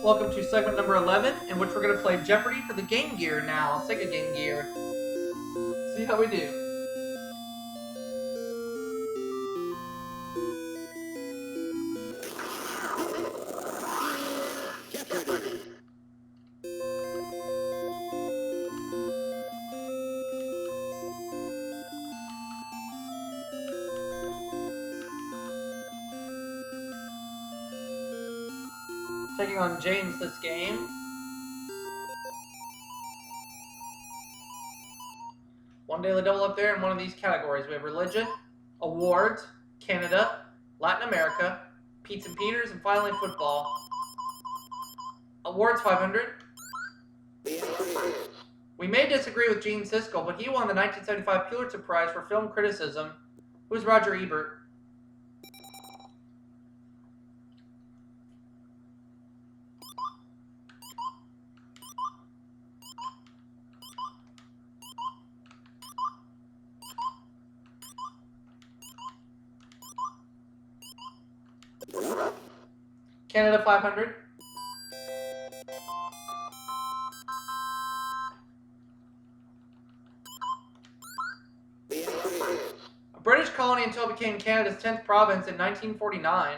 Welcome to segment number 11, in which we're going to play Jeopardy for the Game Gear now, Sega Game Gear. See how we do. Taking on James this game. One daily double up there in one of these categories. We have religion, awards, Canada, Latin America, Pete and Peters, and finally football. Awards 500. We may disagree with Gene Siskel, but he won the 1975 Pulitzer Prize for film criticism. Who's Roger Ebert? Canada 500. A British colony until it became Canada's 10th province in 1949.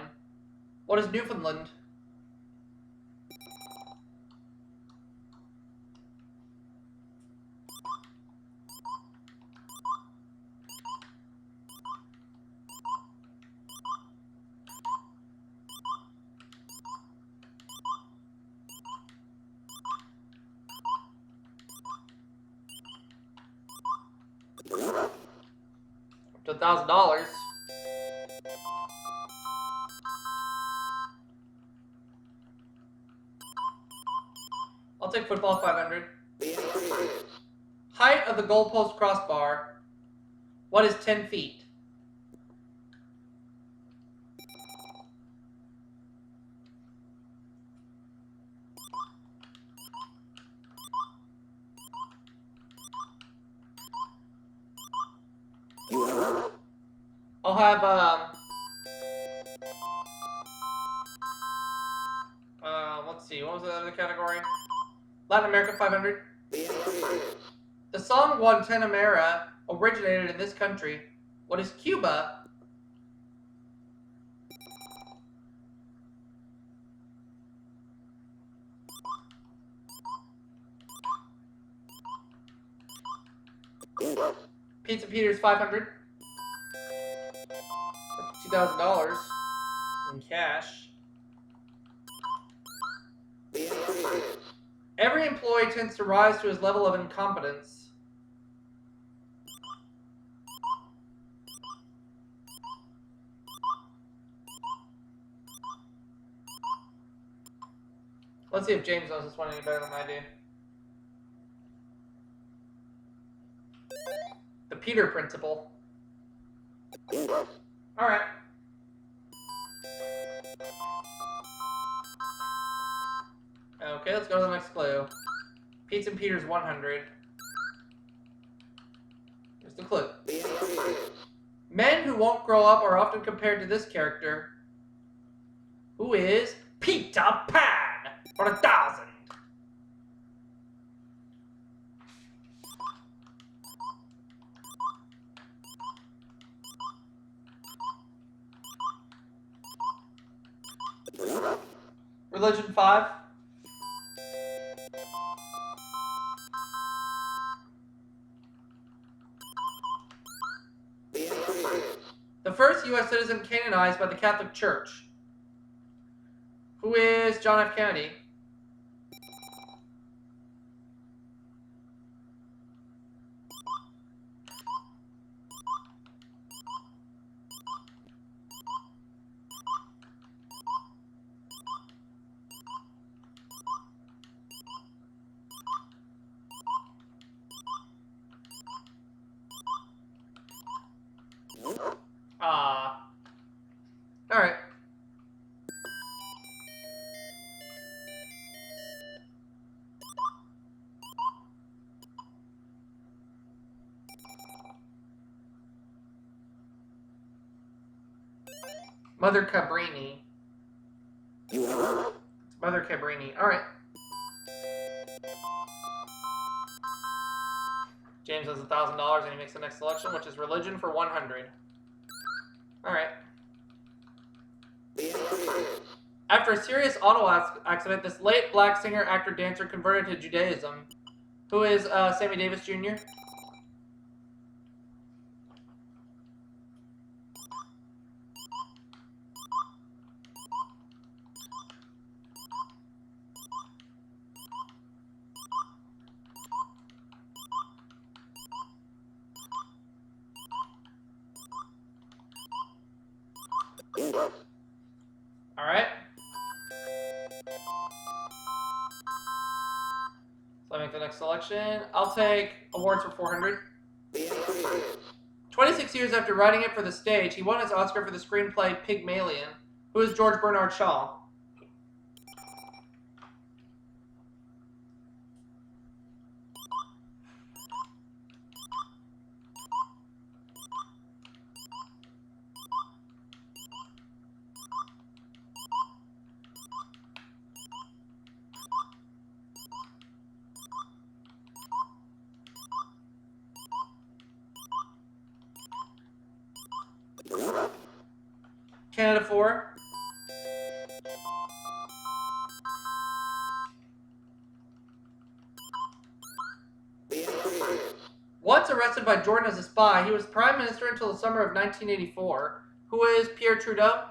What is Newfoundland? Up to $1,000. I'll take football 500. Height of the goalpost crossbar. What is 10 feet? I'll have let's see, what was the other category? Latin America 500. The song Guantanamera originated in this country. What is Cuba? Pizza Peters 500. $2,000 in cash. Every employee tends to rise to his level of incompetence. Let's see if James knows this one any better than I do. The Peter Principle. Alright. Okay, let's go to the next clue. Pete and Peters 100. Here's the clue. Men who won't grow up are often compared to this character, who is Peter Pan for 1,000. Religion 5. The first U.S. citizen canonized by the Catholic Church, who is John F. Kennedy. Alright. Mother Cabrini. It's Mother Cabrini. Alright. James has $1,000 and he makes the next selection, which is religion for 100. Alright. After a serious auto accident, this late black singer, actor, dancer converted to Judaism. Who is Sammy Davis Jr.? Alright. So I make the next selection. I'll take awards for 400. 26 years after writing it for the stage, he won his Oscar for the screenplay Pygmalion. Who is George Bernard Shaw? Canada 4. Once arrested by Jordan as a spy, he was prime minister until the summer of 1984. Who is Pierre Trudeau?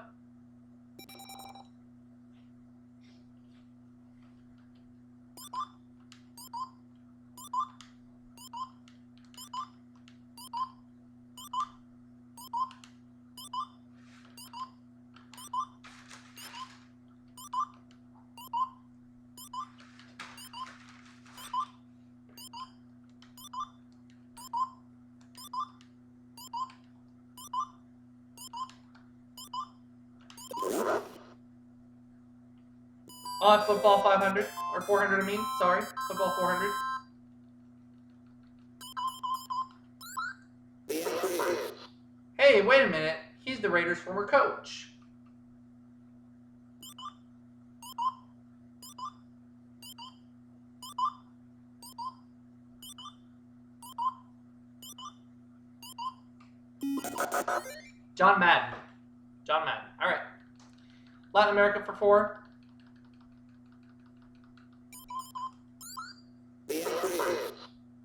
Football 500. Or 400, I mean. Sorry. Football 400. Hey, wait a minute. He's the Raiders' former coach. John Madden. John Madden. Alright. Latin America for 4.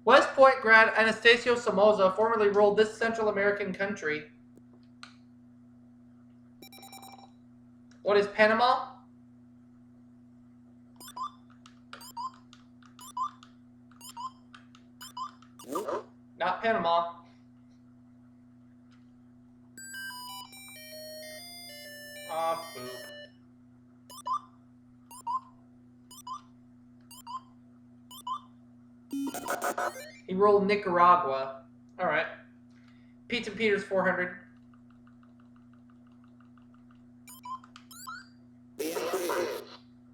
West Point grad Anastasio Somoza formerly ruled this Central American country. What is Panama? Not Panama. Ah, boop. He ruled Nicaragua. Alright. Pete and Peters 400.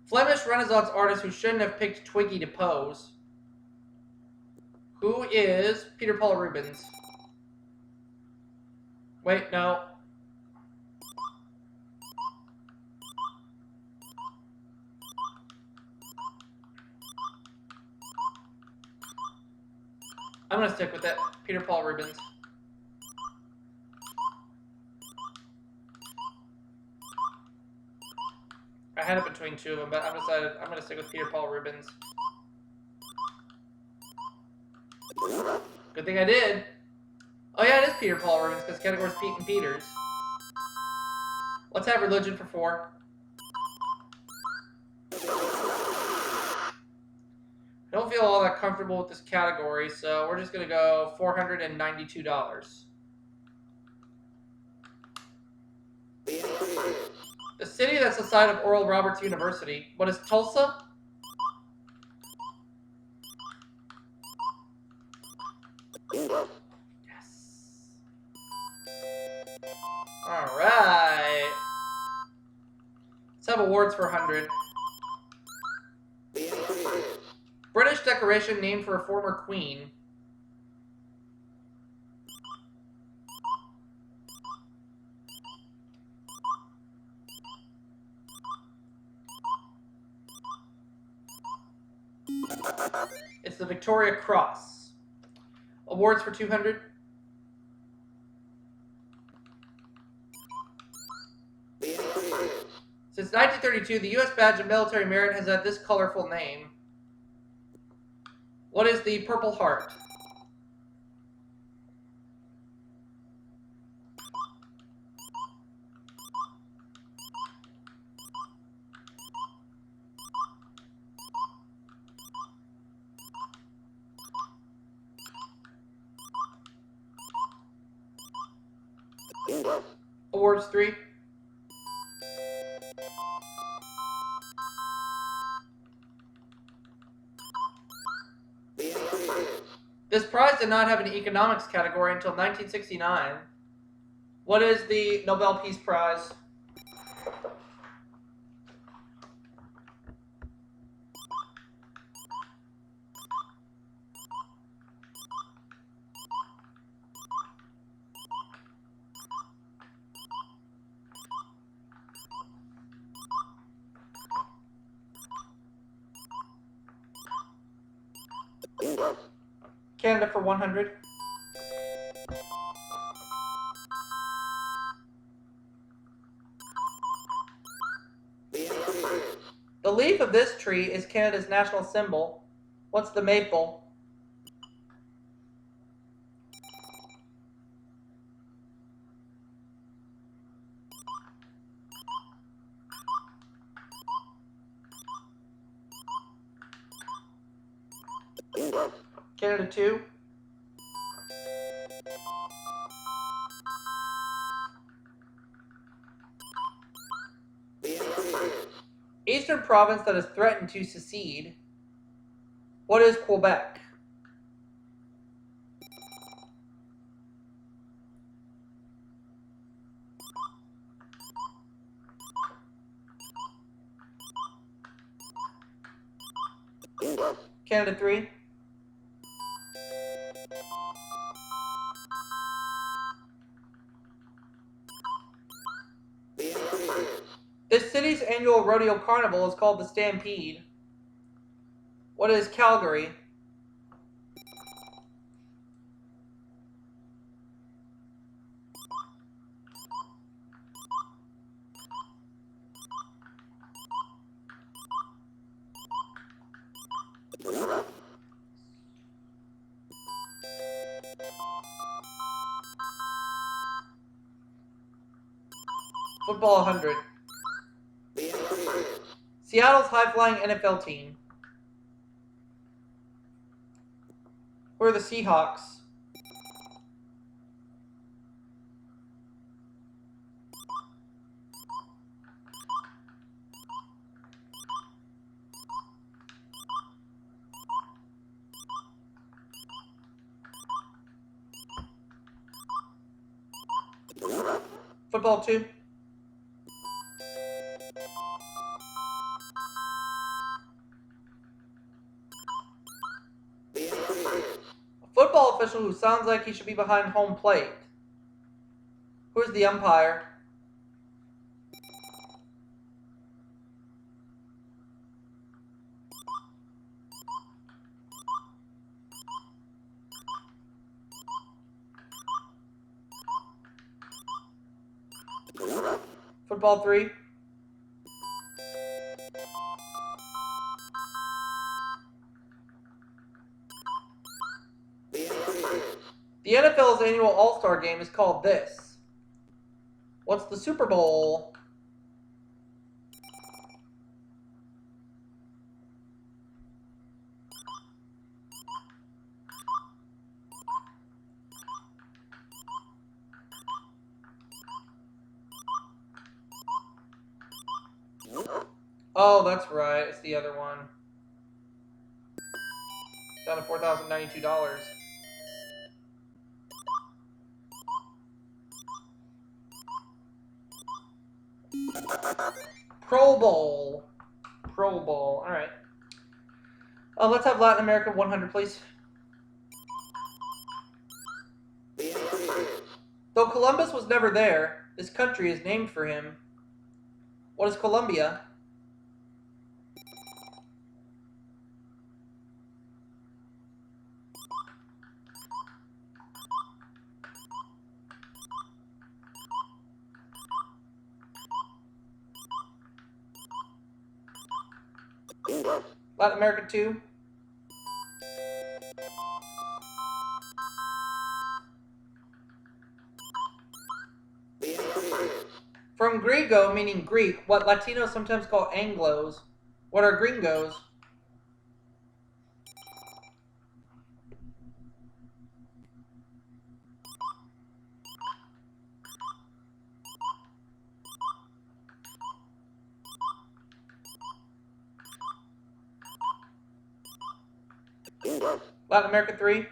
Flemish Renaissance artist who shouldn't have picked Twiggy to pose. Who is Peter Paul Rubens? Wait, no. I'm going to stick with it. Peter Paul Rubens. I had it between two of them, but I'm going to stick with Peter Paul Rubens. Good thing I did. Oh yeah, it is Peter Paul Rubens because category is Pete and Peters. Let's have religion for 4. I don't feel all that comfortable with this category, so we're just going to go $492. The city that's the site of Oral Roberts University. What is Tulsa? Yes. Alright. Let's have awards for 100. British decoration named for a former queen. It's the Victoria Cross. Awards for 200. Since 1932, the U.S. Badge of Military Merit has had this colorful name. What is the Purple Heart? Awards 3. This prize did not have an economics category until 1969. What is the Nobel Peace Prize? Canada for 100. The leaf of this tree is Canada's national symbol. What's the maple? Canada 2. Eastern province that is threatened to secede. What is Quebec? Canada 3. This city's annual rodeo carnival is called the Stampede. What is Calgary? Football 100. Seattle's high-flying NFL team. Who are the Seahawks? Football 2. Football official who sounds like he should be behind home plate. Who's the umpire? Football 3. The NFL's annual All-Star Game is called this. What's the Super Bowl? Oh, that's right. It's the other one. Down to $4,092. Pro Bowl. Pro Bowl. All right. Let's have Latin America 100, please. Though Columbus was never there, this country is named for him. What is Colombia? Latin America 2. From Griego, meaning Greek, what Latinos sometimes call Anglos. What are gringos? Latin America 3.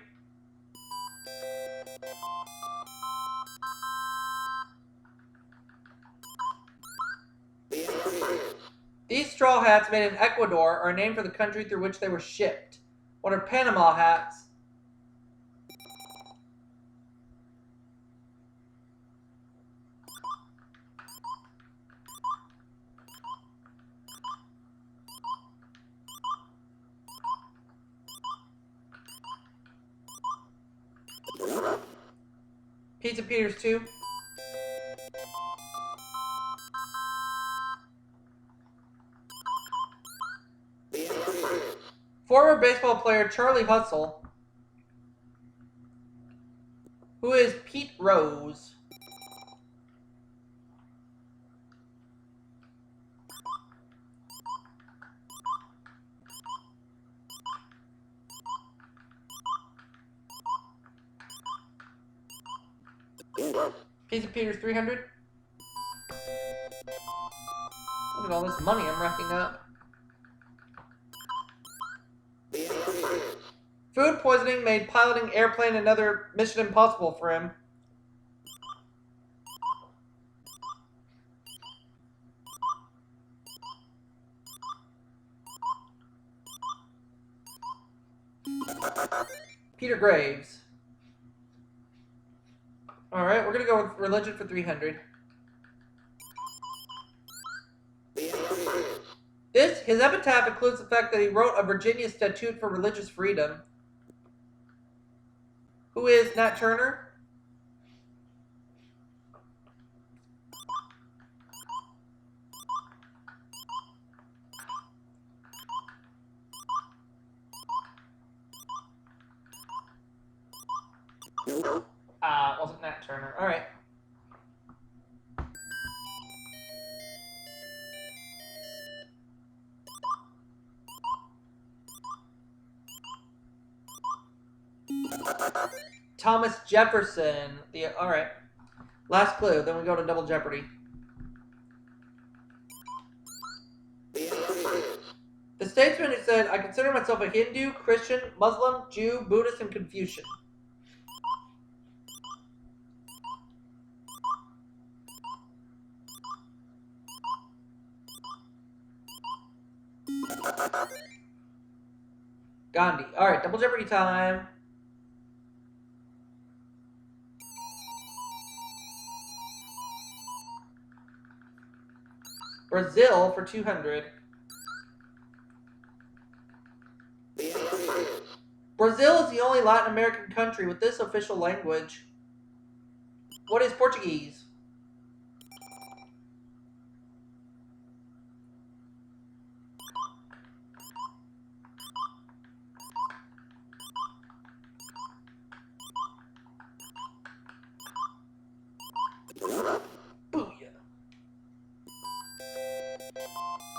These straw hats made in Ecuador are named for the country through which they were shipped. What are Panama hats? Pizza Peters 2. Former baseball player Charlie Hustle. Who is Pete Rose? Pizza Peters 300. Look at all this money I'm racking up. Food poisoning made piloting airplane another mission impossible for him. Peter Graves. Alright, we're going to go with religion for 300. His epitaph includes the fact that he wrote a Virginia statute for religious freedom. Who is Nat Turner? Wasn't Nat Turner. Alright. Thomas Jefferson. Alright. Last clue, then we go to Double Jeopardy. The statesman who said, I consider myself a Hindu, Christian, Muslim, Jew, Buddhist, and Confucian. Gandhi. Alright, Double Jeopardy time. Brazil for 200. Brazil is the only Latin American country with this official language. What is Portuguese?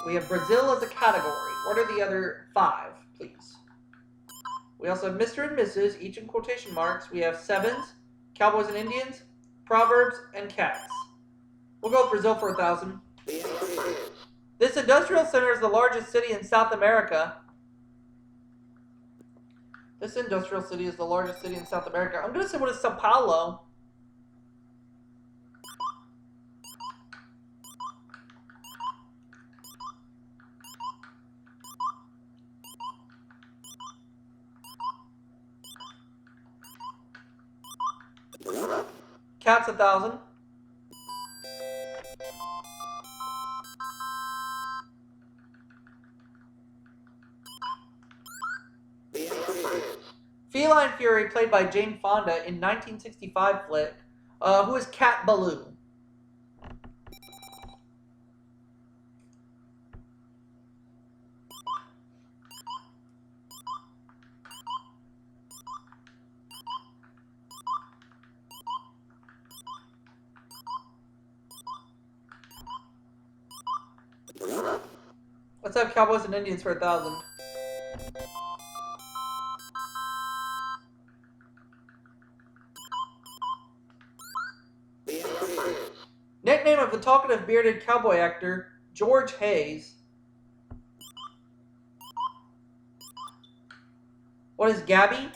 We have Brazil as a category. What are the other 5, please? We also have Mr. and Mrs., each in quotation marks. We have sevens, Cowboys and Indians, Proverbs, and Cats. We'll go with Brazil for 1,000. This industrial center is the largest city in South America. This industrial city is the largest city in South America. I'm going to say, what is Sao Paulo? Cats 1,000. Feline Fury, played by Jane Fonda in 1965 flick. Who is Cat Ballou? Let's have Cowboys and Indians for 1,000. Nickname of the talkative bearded cowboy actor, George Hayes. What is Gabby?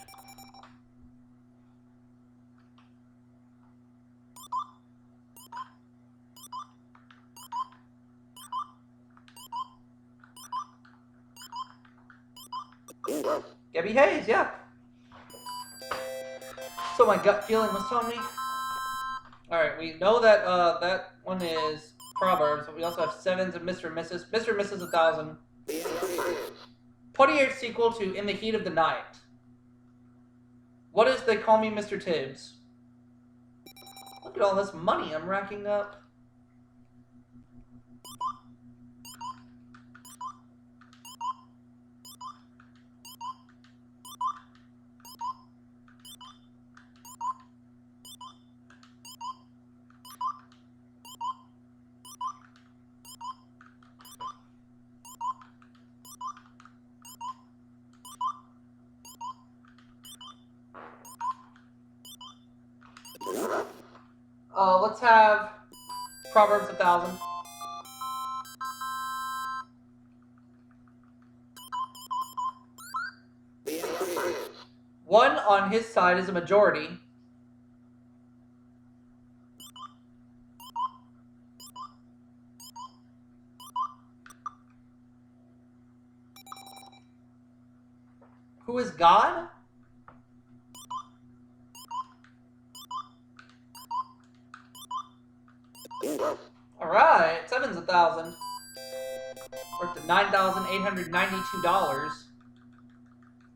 Gabby Hayes, yeah. So my gut feeling was telling me. Alright, we know that that one is Proverbs, but we also have sevens and Mr. and Mrs. Mr. and Mrs. 1,000. 28 sequel to In the Heat of the Night. What is They Call Me Mr. Tibbs? Look at all this money I'm racking up. Let's have Proverbs 1,000. One on his side is a majority. Who is God? Alright, seven's 1,000. We're up to $9,892. A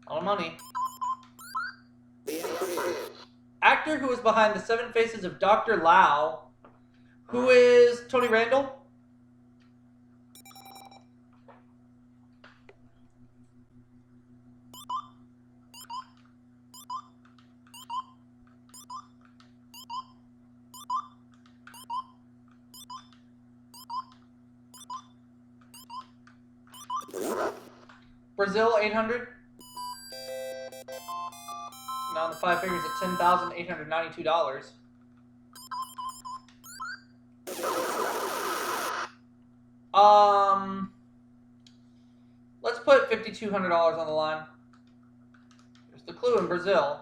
lot of money. Actor who is behind the 7 Faces of Dr. Lau. Who is Tony Randall? Brazil, 800. Now the 5 figures at $10,892. Let's put $5,200 on the line. Here's the clue in Brazil.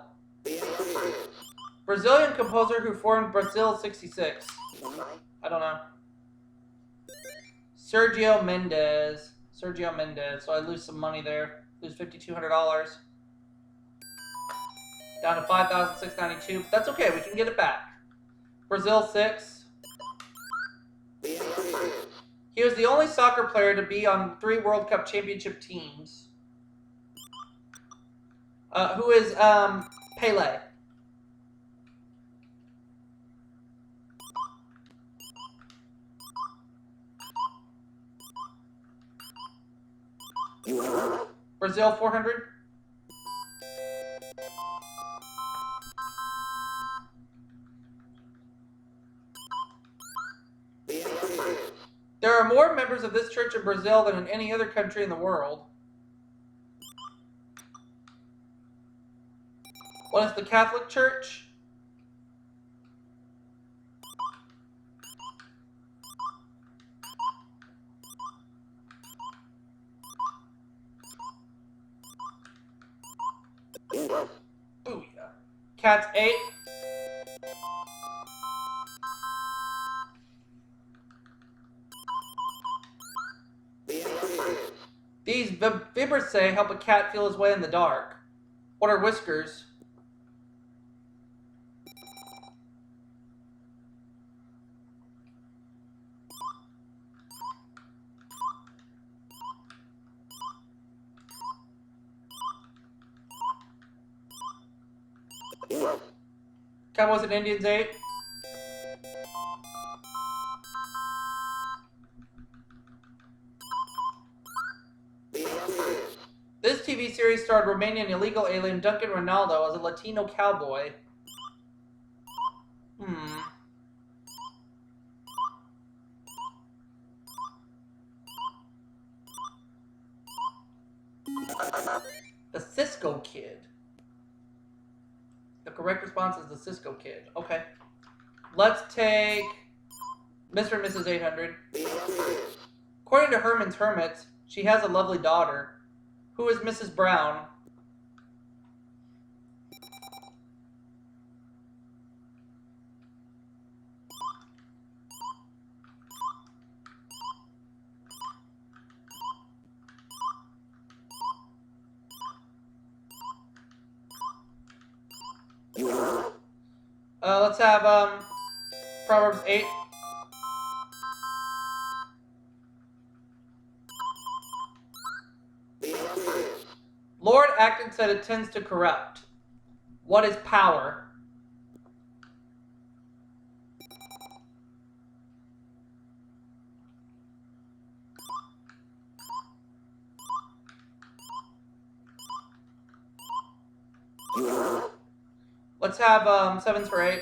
Brazilian composer who formed Brazil 66. I don't know. Sergio Mendes. Sergio Mendes. So I lose some money there. Lose $5,200. Down to $5,692. But that's okay. We can get it back. Brazil 6. He was the only soccer player to be on 3 World Cup championship teams. Who is Pele? Brazil 400. There are more members of this church in Brazil than in any other country in the world. What is the Catholic Church? Booyah. Cats 8. These vibrissae help a cat feel his way in the dark. What are whiskers? Cowboys and Indians 8. This TV series starred Romanian illegal alien Duncan Ronaldo as a Latino cowboy. The Cisco Kid. The correct response is the Cisco Kid. Okay. Let's take Mr. and Mrs. 800. According to Herman's Hermits, she has a lovely daughter. Who is Mrs. Brown? Let's have Proverbs 8. Lord Acton said it tends to corrupt. What is power? Let's have 7s for 8.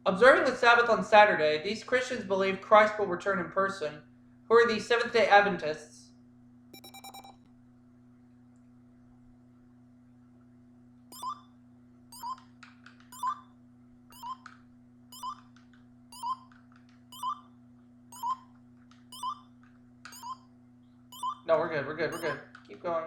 Observing the Sabbath on Saturday, these Christians believe Christ will return in person. Who are these Seventh-day Adventists? No, we're good, we're good, we're good. Keep going.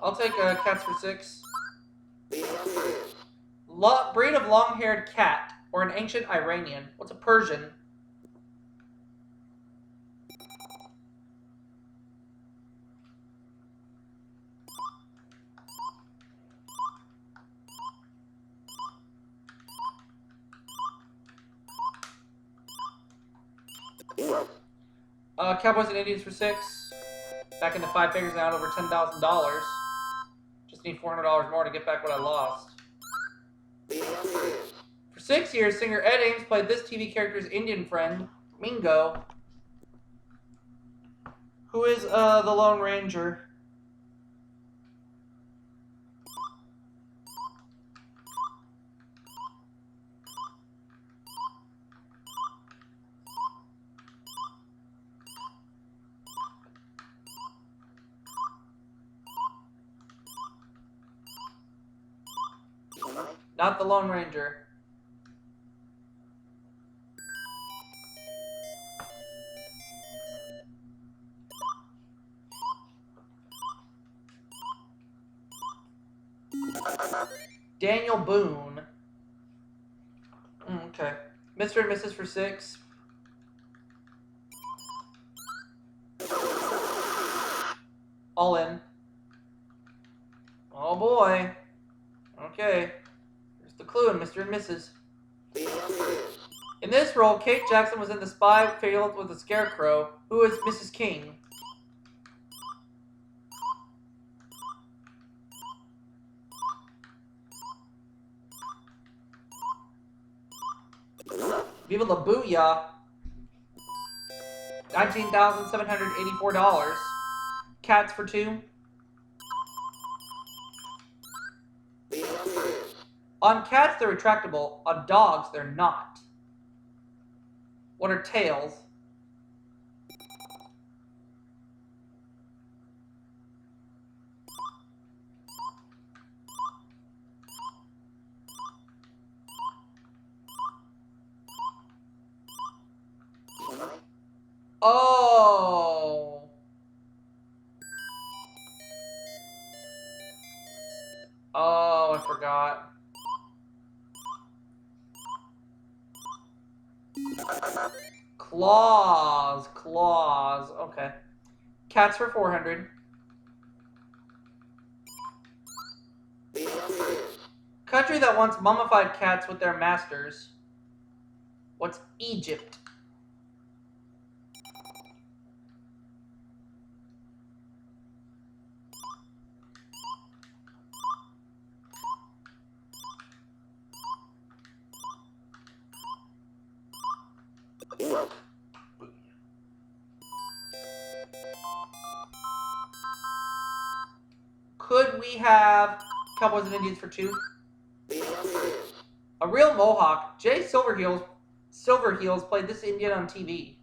I'll take cats for 6. Breed of long-haired cat, or an ancient Iranian. What's a Persian? Cowboys and Indians for 6. Back into 5 figures now, over $10,000. Just need $400 more to get back what I lost. For 6 years, singer Ed Ames played this TV character's Indian friend, Mingo. Who is the Lone Ranger? Not the Lone Ranger. Daniel Boone. Okay. Mr. and Mrs. for 6. All in. Oh boy. Okay. Here's the clue in Mr. and Mrs. In this role, Kate Jackson was in The Spy Field with a Scarecrow. Who is Mrs. King? Viva la Booyah. $19,784. Cats for 2. On cats, they're retractable. On dogs, they're not. What are tails? Oh. Oh, I forgot. Claws. Claws. Okay. Cats for 400. Country that wants mummified cats with their masters. What's Egypt? Could we have Cowboys and Indians for 2? A real Mohawk. Jay Silverheels played this Indian on TV.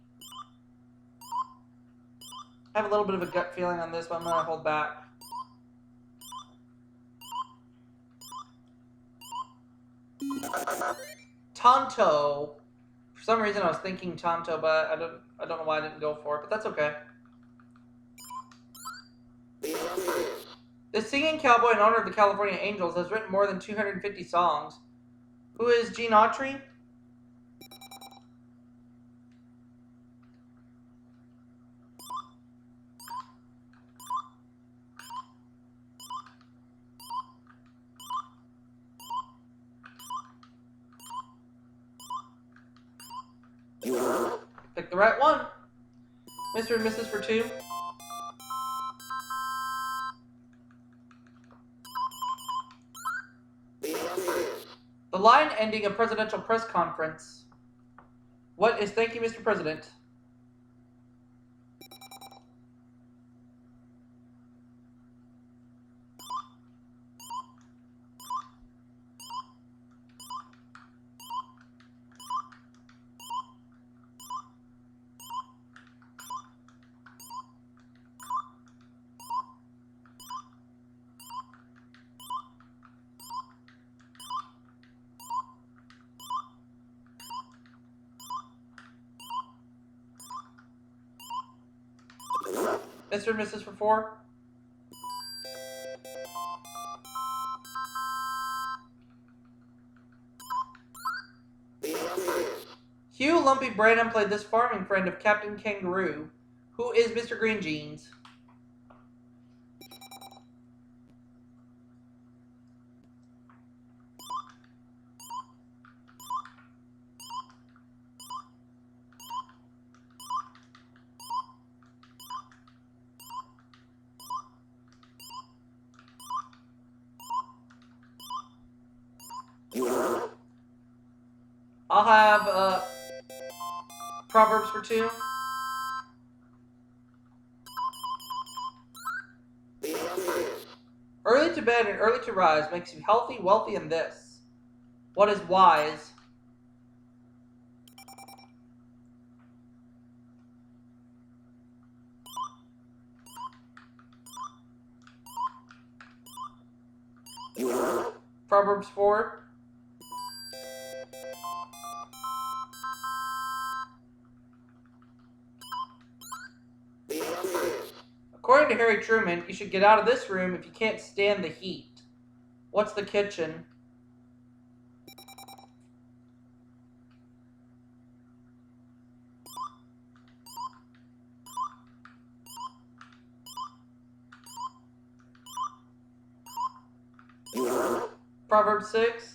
I have a little bit of a gut feeling on this, but I'm going to hold back. Tonto. For some reason I was thinking Tonto, but I don't know why I didn't go for it, but that's okay. This singing cowboy in honor of the California Angels has written more than 250 songs. Who is Gene Autry? Pick the right one. Mr. and Mrs. for 2. The line ending a presidential press conference. What is "Thank you, Mr. President"? Mr. and Mrs. for 4. Hugh Lumpy Branham played this farming friend of Captain Kangaroo. Who is Mr. Green Jeans? I'll have Proverbs for 2. Early to bed and early to rise makes you healthy, wealthy, and this. What is wise? Proverbs 4. According to Harry Truman, you should get out of this room if you can't stand the heat. What's the kitchen? Proverbs 6.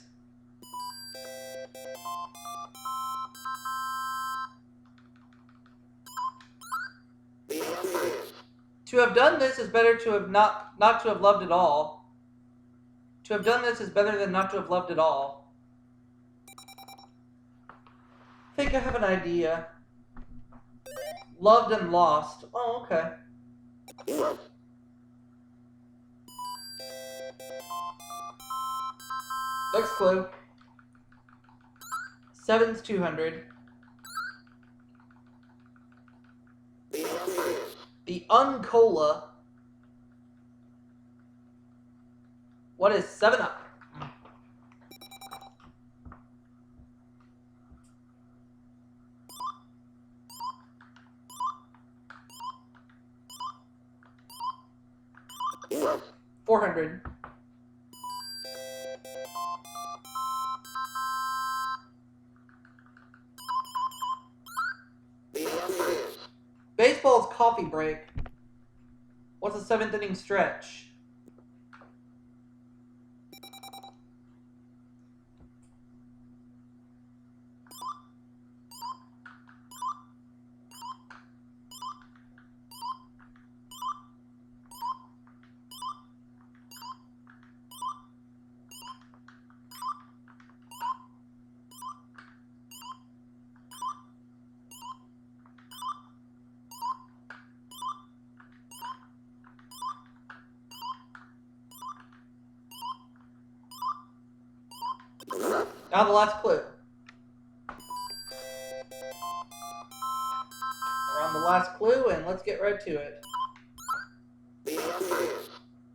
To have done this is better to have not to have loved at all. To have done this is better than not to have loved at all. I think I have an idea. Loved and lost. Oh, okay. Next clue. 7's 200. The Uncola. What is 7-Up? $400. Baseball's coffee break. What's a 7th inning stretch? Now the last clue. We're on the last clue, and let's get right to it.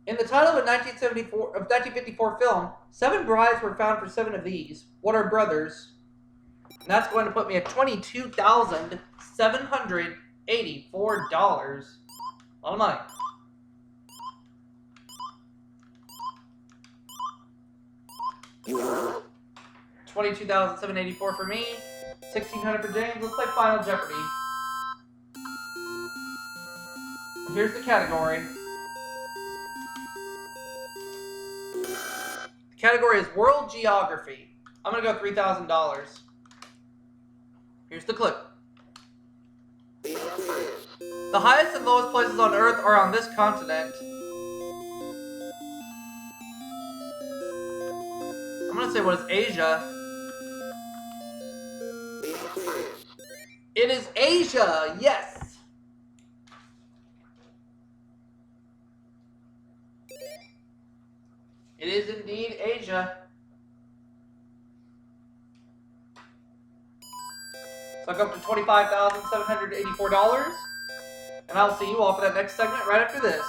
In the title of a 1954 film, 7 brides were found for 7 of these. What are brothers? And that's going to put me at $22,784. A lot of money. $22,784 for me. $1,600 for James. Let's play Final Jeopardy. Here's the category. The category is World Geography. I'm going to go $3,000. Here's the clue. The highest and lowest places on Earth are on this continent. I'm going to say what is Asia. It is Asia, yes! It is indeed Asia. So I go up to $25,784. And I'll see you all for that next segment right after this.